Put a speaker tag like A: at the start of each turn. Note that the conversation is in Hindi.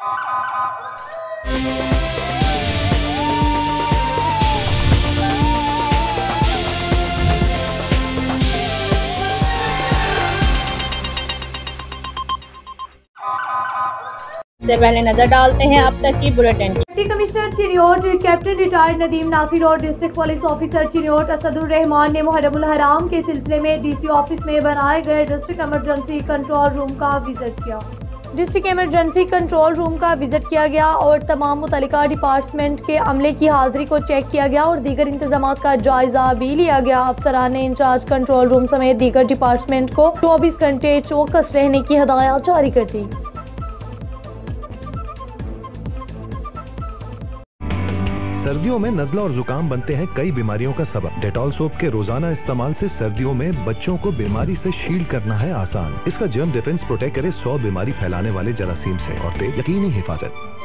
A: से पहले नजर डालते हैं अब तक की bulletin.
B: Deputy commissioner Chiniot captain retired Nadeem Nasir और district police officer Chiniot Asadur Rehman ने मुहर्रमुल हराम के सिलसिले में डीसी ऑफिस में बनाए गए डिस्ट्रिक्ट इमरजेंसी कंट्रोल रूम का विजिट किया। डिस्ट्रिक्ट इमरजेंसी कंट्रोल रूम का विजिट किया गया और तमाम मुतल्लिका डिपार्टमेंट के अमले की हाजिरी को चेक किया गया और दीगर इंतजाम का जायजा भी लिया गया। अफसरान ने इंचार्ज कंट्रोल रूम समेत दीगर डिपार्टमेंट को 24 घंटे चौकस रहने की हिदायत जारी कर दी।
C: सर्दियों में नज़ला और जुकाम बनते हैं कई बीमारियों का सबब। डेटॉल सोप के रोजाना इस्तेमाल से सर्दियों में बच्चों को बीमारी से शील्ड करना है आसान। इसका जर्म डिफेंस प्रोटेक्ट करे 100 बीमारी फैलाने वाले जरासीम से और दे यकीनी हिफाजत।